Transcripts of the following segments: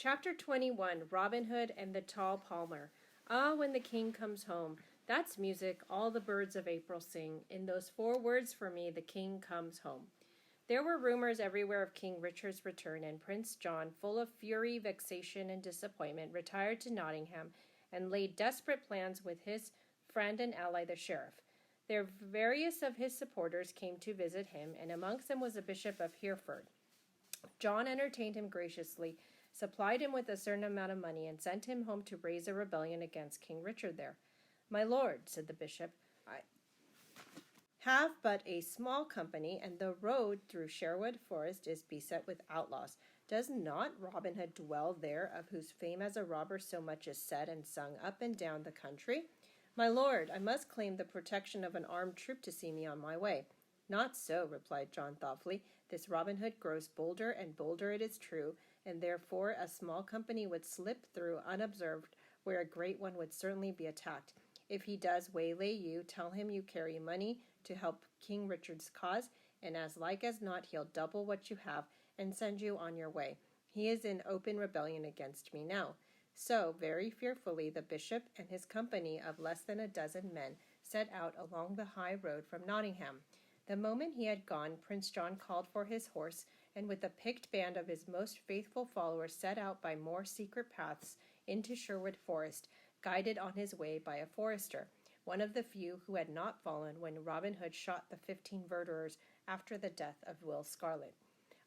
Chapter 21, Robin Hood and the Tall Palmer. Ah, when the king comes home, that's music all the birds of April sing. In those 4 words for me, the king comes home. There were rumors everywhere of King Richard's return, and Prince John, full of fury, vexation, and disappointment, retired to Nottingham and laid desperate plans with his friend and ally, the sheriff. There various of his supporters came to visit him, and amongst them was the Bishop of Hereford. John entertained him graciously, supplied him with a certain amount of money, and sent him home to raise a rebellion against King Richard there. "My lord," said the bishop, "I have but a small company, and the road through Sherwood Forest is beset with outlaws. Does not Robin Hood dwell there, of whose fame as a robber so much is said and sung up and down the country? My lord, I must claim the protection of an armed troop to see me on my way." "Not so," replied John thoughtfully. "This Robin Hood grows bolder and bolder, it is true, and therefore a small company would slip through unobserved where a great one would certainly be attacked. If he does waylay you, tell him you carry money to help King Richard's cause, and as like as not he'll double what you have and send you on your way. He is in open rebellion against me now." So, very fearfully, the bishop and his company of less than a dozen men set out along the high road from Nottingham. The moment he had gone, Prince John called for his horse, and with a picked band of his most faithful followers set out by more secret paths into Sherwood Forest, guided on his way by a forester, one of the few who had not fallen when Robin Hood shot the 15 murderers after the death of Will Scarlet.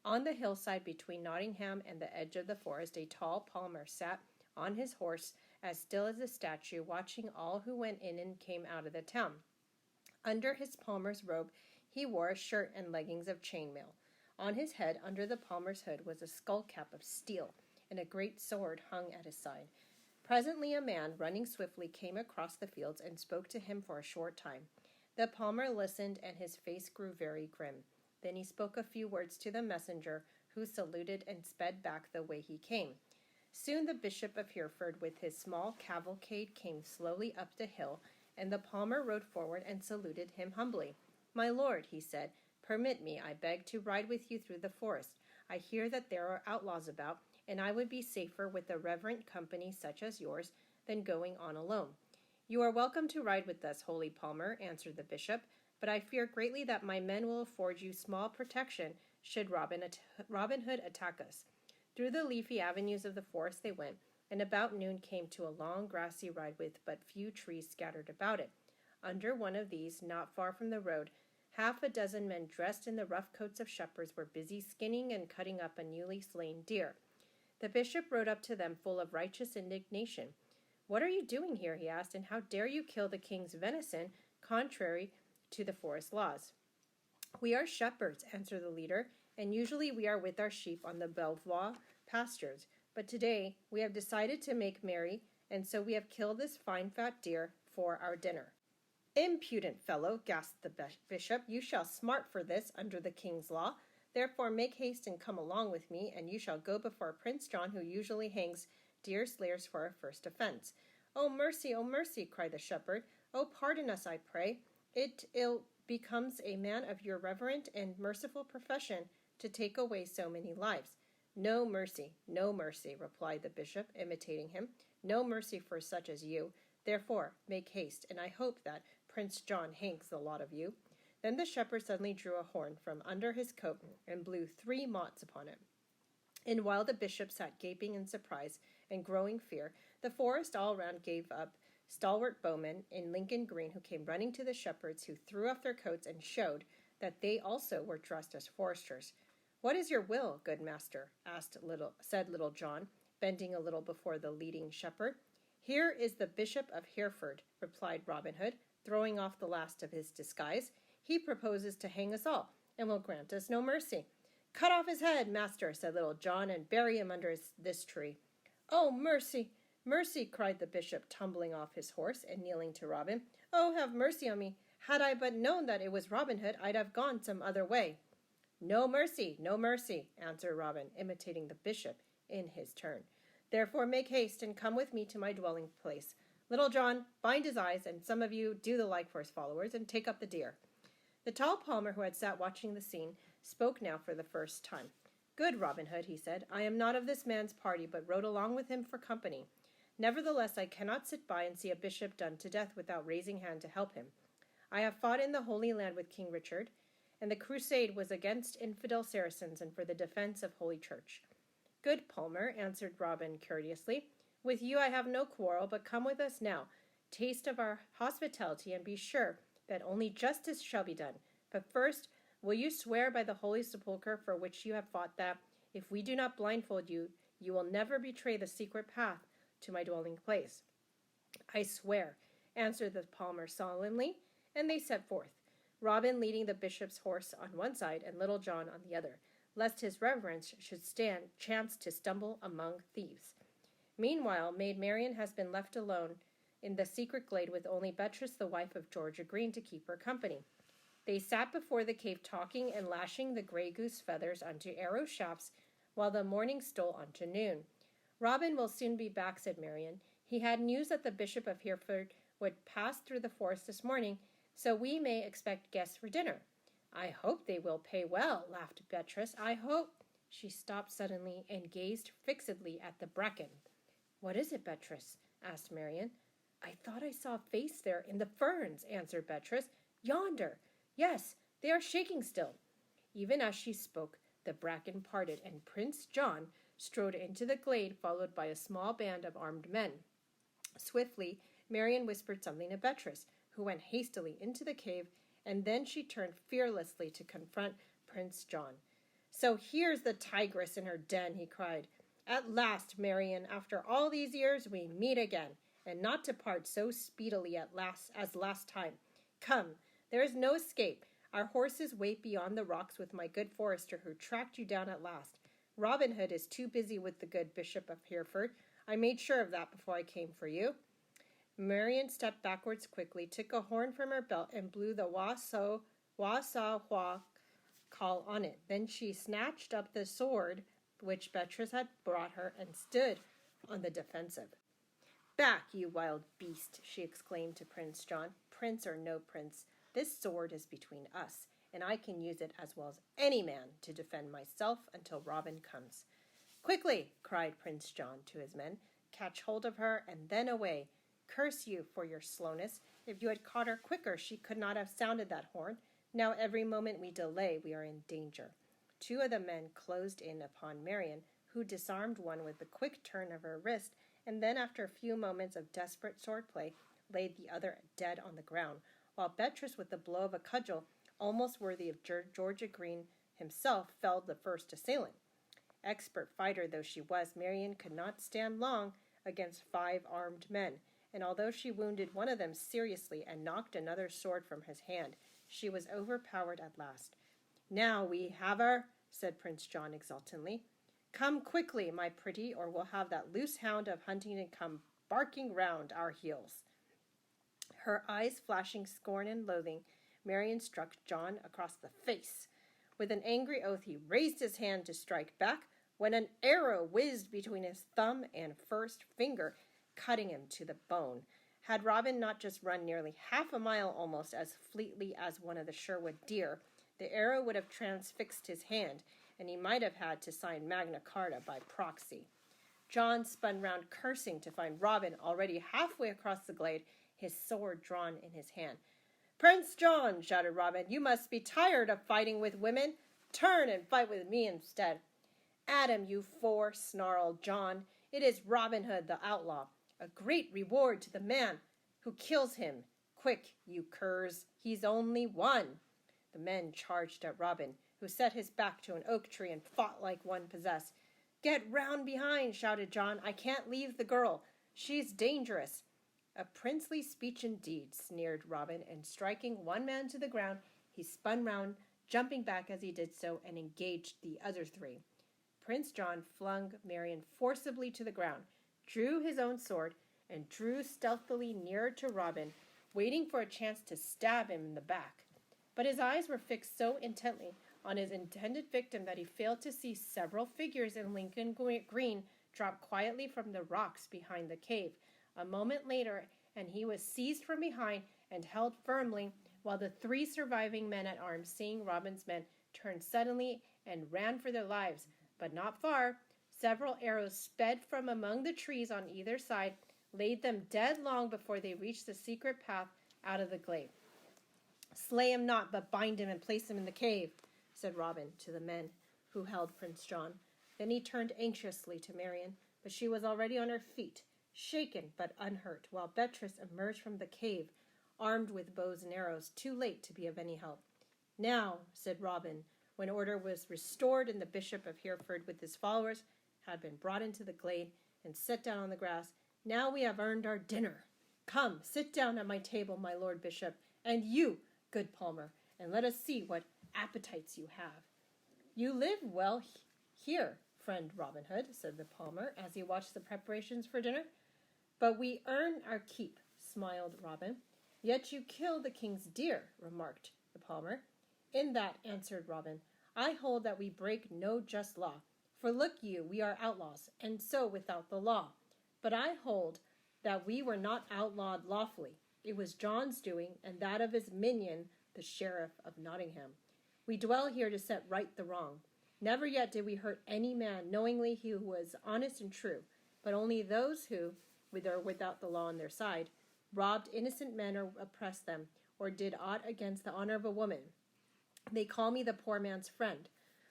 On the hillside between Nottingham and the edge of the forest, a tall palmer sat on his horse, as still as a statue, watching all who went in and came out of the town. Under his palmer's robe, he wore a shirt and leggings of chainmail. On his head, under the palmer's hood, was a skull cap of steel, and a great sword hung at his side. Presently a man, running swiftly, came across the fields and spoke to him for a short time. The palmer listened, and his face grew very grim. Then he spoke a few words to the messenger, who saluted and sped back the way he came. Soon the Bishop of Hereford, with his small cavalcade, came slowly up the hill, and the palmer rode forward and saluted him humbly. "My lord," he said, "permit me, I beg, to ride with you through the forest. I hear that there are outlaws about, and I would be safer with a reverent company such as yours than going on alone." "You are welcome to ride with us, holy palmer," answered the bishop, "but I fear greatly that my men will afford you small protection should Robin Hood attack us." Through the leafy avenues of the forest they went, and about noon came to a long grassy ride with but few trees scattered about it. Under one of these, not far from the road, half a dozen men dressed in the rough coats of shepherds were busy skinning and cutting up a newly slain deer. The bishop rode up to them full of righteous indignation. "What are you doing here?" he asked, "and how dare you kill the king's venison contrary to the forest laws?" "We are shepherds," answered the leader, "and usually we are with our sheep on the Belvoir pastures. But today we have decided to make merry, and so we have killed this fine fat deer for our dinner." "Impudent fellow," gasped the bishop, "you shall smart for this under the king's law. Therefore make haste and come along with me, and you shall go before Prince John, who usually hangs deer slayers for a first offense." "Oh, mercy, oh, mercy," cried the shepherd. "Oh, pardon us, I pray. It ill becomes a man of your reverent and merciful profession to take away so many lives." No mercy," replied the bishop, imitating him. "No mercy for such as you. Therefore, make haste, and I hope that Prince John hangs the lot of you." Then the shepherd suddenly drew a horn from under his coat and blew 3 mots upon it. And while the bishop sat gaping in surprise and growing fear, the forest all round gave up stalwart bowmen in Lincoln green, who came running to the shepherds, who threw off their coats and showed that they also were dressed as foresters. "What is your will, good master?" said Little John, bending a little before the leading shepherd. "Here is the Bishop of Hereford," replied Robin Hood, throwing off the last of his disguise. "He proposes to hang us all, and will grant us no mercy." "Cut off his head, master," said Little John, "and bury him under this tree." "Oh, mercy, mercy," cried the bishop, tumbling off his horse and kneeling to Robin. "Oh, have mercy on me. Had I but known that it was Robin Hood, I'd have gone some other way." No mercy, answered Robin, imitating the bishop in his turn. "Therefore make haste and come with me to my dwelling place. Little John, bind his eyes, and some of you do the like for his followers, and take up the deer." The tall palmer, who had sat watching the scene, spoke now for the first time. Good, Robin Hood, he said. I am not of this man's party, but rode along with him for company. Nevertheless, I cannot sit by and see a bishop done to death without raising hand to help him. I have fought in the Holy Land with King Richard, and the crusade was against infidel Saracens and for the defense of Holy Church. Good, Palmer, answered Robin courteously. With you I have no quarrel, but come with us now. Taste of our hospitality, and be sure that only justice shall be done. But first, will you swear by the Holy Sepulchre for which you have fought that, if we do not blindfold you, you will never betray the secret path to my dwelling place? I swear, answered the Palmer solemnly, and they set forth, Robin leading the bishop's horse on one side and Little John on the other, lest his reverence should chance to stumble among thieves. Meanwhile, Maid Marion has been left alone in the secret glade with only Beatrice, the wife of George, agreeing to keep her company. They sat before the cave talking and lashing the gray goose feathers onto arrow shafts while the morning stole onto noon. Robin will soon be back, said Marion. He had news that the Bishop of Hereford would pass through the forest this morning, so we may expect guests for dinner. I hope they will pay well, laughed Beatrice. I hope. She stopped suddenly and gazed fixedly at the bracken. What is it, Beatrice? Asked Marion. I thought I saw a face there in the ferns, answered Beatrice. Yonder. Yes, they are shaking still. Even as she spoke, the bracken parted, and Prince John strode into the glade, followed by a small band of armed men. Swiftly, Marion whispered something to Beatrice, who went hastily into the cave, and then she turned fearlessly to confront Prince John. So here's the tigress in her den, he cried. At last, Marion, after all these years, we meet again, and not to part so speedily as last time. Come, there is no escape. Our horses wait beyond the rocks with my good forester who tracked you down at last. Robin Hood is too busy with the good Bishop of Hereford. I made sure of that before I came for you. Marion stepped backwards quickly, took a horn from her belt, and blew the wah-saw-wah call on it. Then she snatched up the sword which Beatrice had brought her and stood on the defensive. Back, you wild beast, she exclaimed to Prince John. Prince or no prince, this sword is between us, and I can use it as well as any man to defend myself until Robin comes. Quickly, cried Prince John to his men, catch hold of her and then away. Curse you for your slowness. If you had caught her quicker, she could not have sounded that horn. Now every moment we delay, we are in danger. Two of the men closed in upon Marion, who disarmed one with a quick turn of her wrist, and then after a few moments of desperate swordplay, laid the other dead on the ground, while Beatrice, with the blow of a cudgel, almost worthy of George Green himself, felled the first assailant. Expert fighter though she was, Marion could not stand long against 5 armed men, and although she wounded one of them seriously and knocked another sword from his hand, she was overpowered at last. Now we have her, said Prince John exultantly. Come quickly, my pretty, or we'll have that loose hound of Huntingdon come barking round our heels. Her eyes flashing scorn and loathing, Marion struck John across the face. With an angry oath, he raised his hand to strike back, when an arrow whizzed between his thumb and first finger, cutting him to the bone. Had Robin not just run nearly half a mile almost as fleetly as one of the Sherwood deer, the arrow would have transfixed his hand, and he might have had to sign Magna Carta by proxy. John spun round cursing to find Robin already halfway across the glade, his sword drawn in his hand. Prince John, shouted Robin, you must be tired of fighting with women. Turn and fight with me instead. Adam, you four, snarled John. It is Robin Hood, the outlaw. A great reward to the man who kills him. Quick, you curs, he's only one. The men charged at Robin, who set his back to an oak tree and fought like one possessed. Get round behind, shouted John. I can't leave the girl. She's dangerous. A princely speech indeed, sneered Robin, and striking one man to the ground, he spun round, jumping back as he did so, and engaged the other 3. Prince John flung Marion forcibly to the ground, drew his own sword, and drew stealthily nearer to Robin, waiting for a chance to stab him in the back. But his eyes were fixed so intently on his intended victim that he failed to see several figures in Lincoln Green drop quietly from the rocks behind the cave. A moment later, and he was seized from behind and held firmly, while the 3 surviving men-at-arms, seeing Robin's men, turned suddenly and ran for their lives. but not far. Several arrows sped from among the trees on either side, laid them dead long before they reached the secret path out of the glade. "Slay him not, but bind him and place him in the cave," said Robin to the men who held Prince John. Then he turned anxiously to Marion, but she was already on her feet, shaken but unhurt, while Beatrice emerged from the cave, armed with bows and arrows, too late to be of any help. "Now," said Robin, when order was restored and the Bishop of Hereford with his followers had been brought into the glade and set down on the grass, "now we have earned our dinner. Come, sit down at my table, my Lord Bishop, and you, good Palmer, and let us see what appetites you have." "You live well here, friend Robin Hood," said the Palmer, as he watched the preparations for dinner. "But we earn our keep," smiled Robin. "Yet you kill the king's deer," remarked the Palmer. "In that," answered Robin, "I hold that we break no just law. For look you, we are outlaws, and so without the law. But I hold that we were not outlawed lawfully. It was John's doing, and that of his minion, the Sheriff of Nottingham. We dwell here to set right the wrong. Never yet did we hurt any man knowingly who was honest and true, but only those who, with or without the law on their side, robbed innocent men or oppressed them, or did aught against the honor of a woman. They call me the poor man's friend,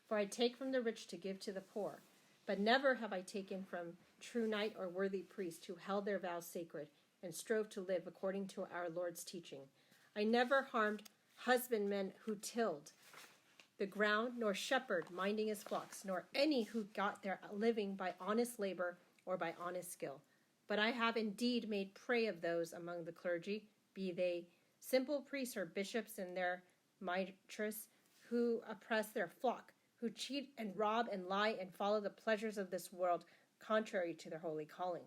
for I take from the rich to give to the poor. But never have I taken from true knight or worthy priest who held their vows sacred and strove to live according to our Lord's teaching. I never harmed husbandmen who tilled the ground, nor shepherd minding his flocks, nor any who got their living by honest labor or by honest skill. But I have indeed made prey of those among the clergy, be they simple priests or bishops and their mistress, who oppress their flock, who cheat and rob and lie and follow the pleasures of this world contrary to their holy calling.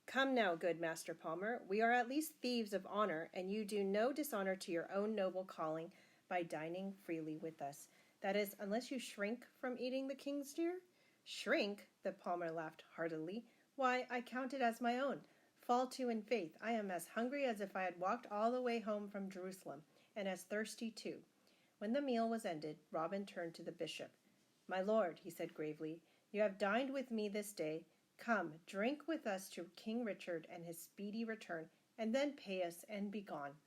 Come now, good Master Palmer, we are at least thieves of honor, and you do no dishonor to your own noble calling by dining freely with us. That is, unless you shrink from eating the king's deer?" "Shrink?" the Palmer laughed heartily. "Why, I count it as my own. Fall to in faith, I am as hungry as if I had walked all the way home from Jerusalem, and as thirsty too." When the meal was ended, Robin turned to the bishop. "My lord," he said gravely, "you have dined with me this day. Come, drink with us to King Richard and his speedy return, and then pay us and be gone."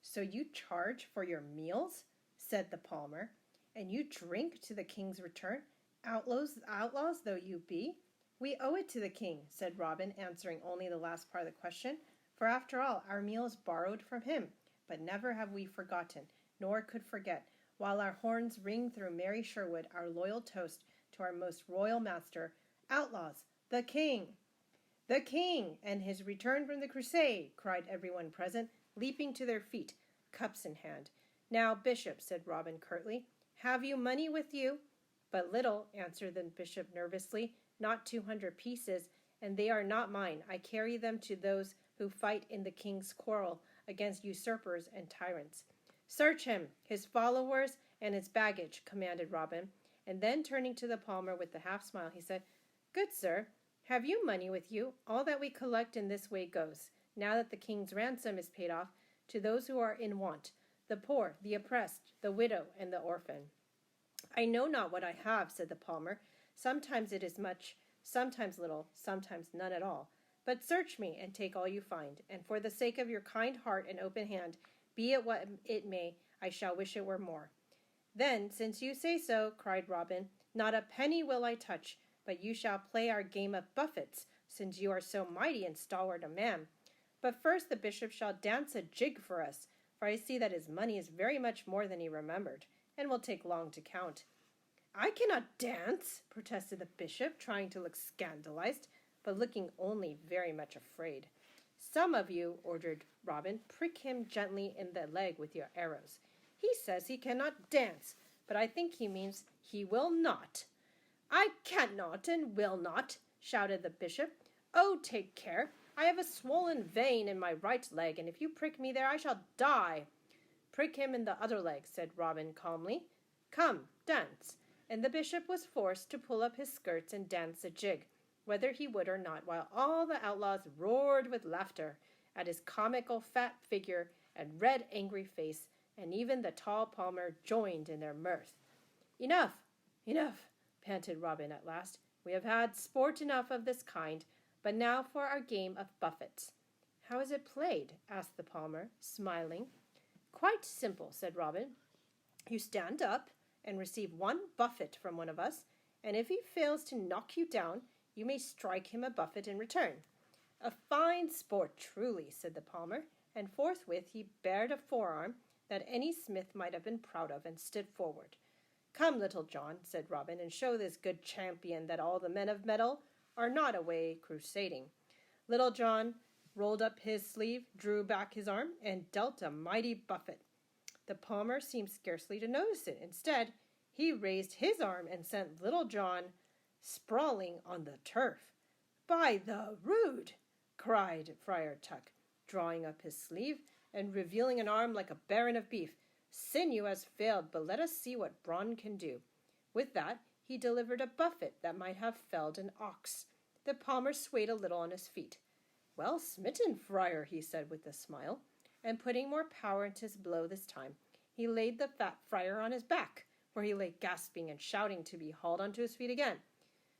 "So you charge for your meals?" said the Palmer. "And you drink to the king's return, outlaws though you be?" "We owe it to the king," said Robin, answering only the last part of the question. "For after all, our meal is borrowed from him. But never have we forgotten, nor could forget, while our horns ring through merry Sherwood, our loyal toast to our most royal master, outlaws, the king." "The king and his return from the crusade," cried everyone present, leaping to their feet, cups in hand. "Now, Bishop," said Robin curtly, "have you money with you?" "But little," answered the bishop nervously, "not 200 pieces, and they are not mine. I carry them to those who fight in the king's quarrel against usurpers and tyrants." "Search him, his followers, and his baggage," commanded Robin, and then turning to the Palmer with a half-smile, he said, "Good sir, have you money with you? All that we collect in this way goes, now that the king's ransom is paid off, to those who are in want, the poor, the oppressed, the widow, and the orphan." "I know not what I have," said the Palmer. "Sometimes it is much, sometimes little, sometimes none at all. But search me and take all you find, and for the sake of your kind heart and open hand, be it what it may, I shall wish it were more." "Then, since you say so," cried Robin, "not a penny will I touch, but you shall play our game of buffets, since you are so mighty and stalwart a man. But first the bishop shall dance a jig for us, for I see that his money is very much more than he remembered, and will take long to count." "I cannot dance," protested the bishop, trying to look scandalized, but looking only very much afraid. "Some of you," ordered Robin, "prick him gently in the leg with your arrows. He says he cannot dance, but I think he means he will not." "I cannot and will not," shouted the bishop. "Oh, take care. I have a swollen vein in my right leg, and if you prick me there, I shall die." "Prick him in the other leg," said Robin calmly. "Come, dance." And the bishop was forced to pull up his skirts and dance a jig, whether he would or not, while all the outlaws roared with laughter at his comical fat figure and red angry face, and even the tall Palmer joined in their mirth. "Enough, enough, panted Robin at last. "We have had sport enough of this kind, but now for our game of buffets." "How is it played?" asked the palmer, smiling. "Quite simple," said Robin. "You stand up and receive one buffet from one of us, and if he fails to knock you down, you may strike him a buffet in return." "A fine sport, truly," said the palmer, and forthwith he bared a forearm that any smith might have been proud of, and stood forward. "Come, Little John," said Robin, "and show this good champion that all the men of metal are not away crusading." Little John rolled up his sleeve, drew back his arm, and dealt a mighty buffet. The palmer seemed scarcely to notice it. Instead, he raised his arm and sent Little John sprawling on the turf. "By the rood!" cried Friar Tuck, drawing up his sleeve and revealing an arm like a baron of beef. "Sinew has failed, but let us see what brawn can do." With that, he delivered a buffet that might have felled an ox. The palmer swayed a little on his feet. "Well smitten, friar," he said with a smile, and putting more power into his blow this time, he laid the fat friar on his back, where he lay gasping and shouting to be hauled onto his feet again.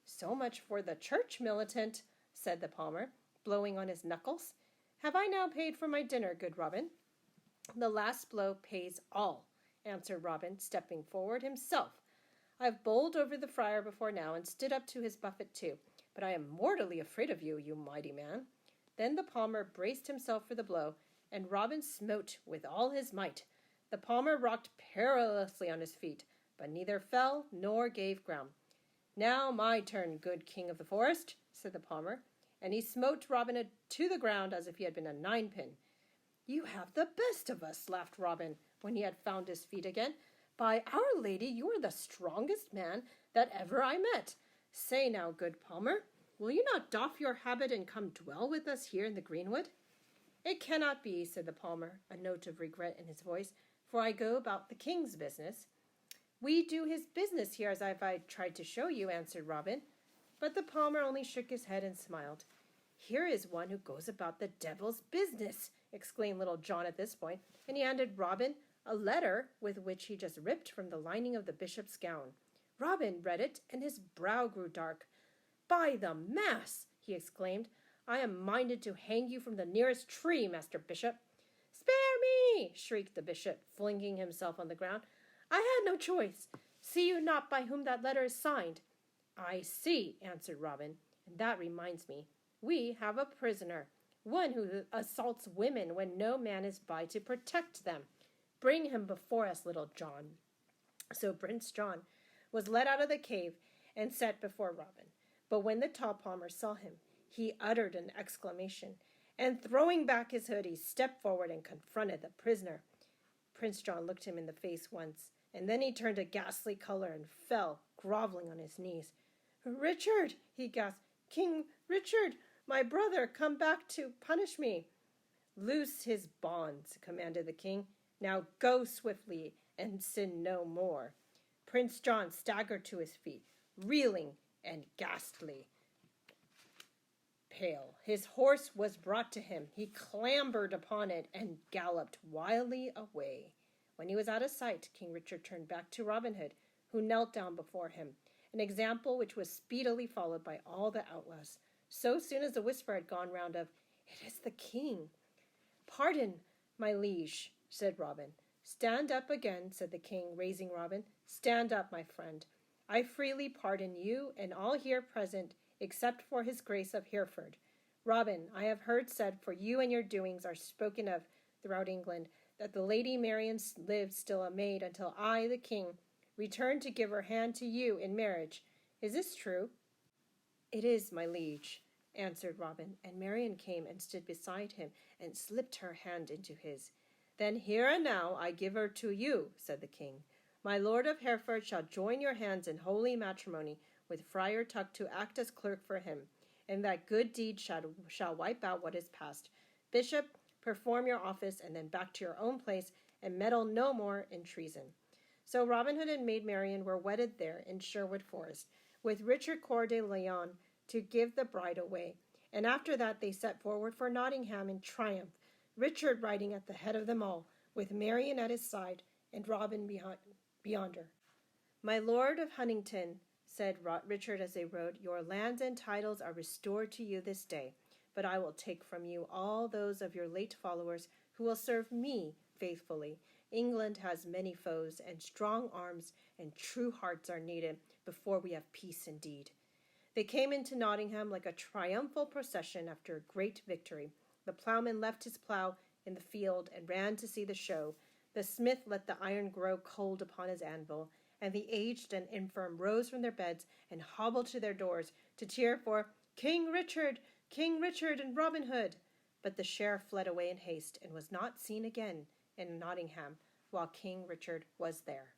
"So much for the church militant," said the palmer, blowing on his knuckles. "Have I now paid for my dinner, good Robin?" "The last blow pays all," answered Robin, stepping forward himself. "I've bowled over the friar before now, and stood up to his buffet too, but I am mortally afraid of you, you mighty man." Then the palmer braced himself for the blow, and Robin smote with all his might. The palmer rocked perilously on his feet, but neither fell nor gave ground. "Now my turn, good king of the forest," said the palmer, and he smote Robin to the ground as if he had been a ninepin. "You have the best of us," laughed Robin, when he had found his feet again. "By Our Lady, you are the strongest man that ever I met. Say now, good palmer, will you not doff your habit and come dwell with us here in the greenwood?" "It cannot be," said the palmer, a note of regret in his voice, "for I go about the king's business." "We do his business here, as I've tried to show you," answered Robin. But the palmer only shook his head and smiled. "Here is one who goes about the devil's business," exclaimed Little John at this point, and he handed Robin a letter with which he just ripped from the lining of the bishop's gown. Robin read it, and his brow grew dark. "By the mass!" he exclaimed, "I am minded to hang you from the nearest tree, Master Bishop." "Spare me!" shrieked the bishop, flinging himself on the ground. "I had no choice. See you not by whom that letter is signed?" "I see," answered Robin, "and that reminds me. We have a prisoner, one who assaults women when no man is by to protect them. Bring him before us, Little John." So Prince John was led out of the cave and set before Robin. But when the tall palmer saw him, he uttered an exclamation, and throwing back his hood, he stepped forward and confronted the prisoner. Prince John looked him in the face once, and then he turned a ghastly color and fell, groveling on his knees. "Richard," he gasped, "King Richard, my brother, come back to punish me." "Loose his bonds," commanded the king. "Now go swiftly and sin no more." Prince John staggered to his feet, reeling and ghastly pale. His horse was brought to him. He clambered upon it and galloped wildly away. When he was out of sight, King Richard turned back to Robin Hood, who knelt down before him, an example which was speedily followed by all the outlaws. So soon as the whisper had gone round of, "It is the king." "Pardon, my liege," said Robin. "Stand up again," said the king, raising Robin. "Stand up, my friend. I freely pardon you and all here present, except for his grace of Hereford. Robin, I have heard said, for you and your doings are spoken of throughout England, that the Lady Marion lived still a maid until I, the king, returned to give her hand to you in marriage. Is this true?" "It is, my liege," answered Robin, and Marion came and stood beside him and slipped her hand into his. "Then here and now I give her to you," said the king. "My lord of Hereford shall join your hands in holy matrimony with Friar Tuck to act as clerk for him, and that good deed shall wipe out what is past. Bishop, perform your office, and then back to your own place, and meddle no more in treason." So Robin Hood and Maid Marian were wedded there in Sherwood Forest, with Richard Coeur de Lion to give the bride away, and after that they set forward for Nottingham in triumph, Richard riding at the head of them all, with Marian at his side, and Robin beyond her. "My lord of Huntingdon," said Richard as they rode, "your lands and titles are restored to you this day, but I will take from you all those of your late followers who will serve me faithfully. England has many foes, and strong arms and true hearts are needed before we have peace indeed." They came into Nottingham like a triumphal procession after a great victory. The ploughman left his plough in the field and ran to see the show. The smith let the iron grow cold upon his anvil, and the aged and infirm rose from their beds and hobbled to their doors to cheer for King Richard and Robin Hood. But the sheriff fled away in haste and was not seen again in Nottingham while King Richard was there.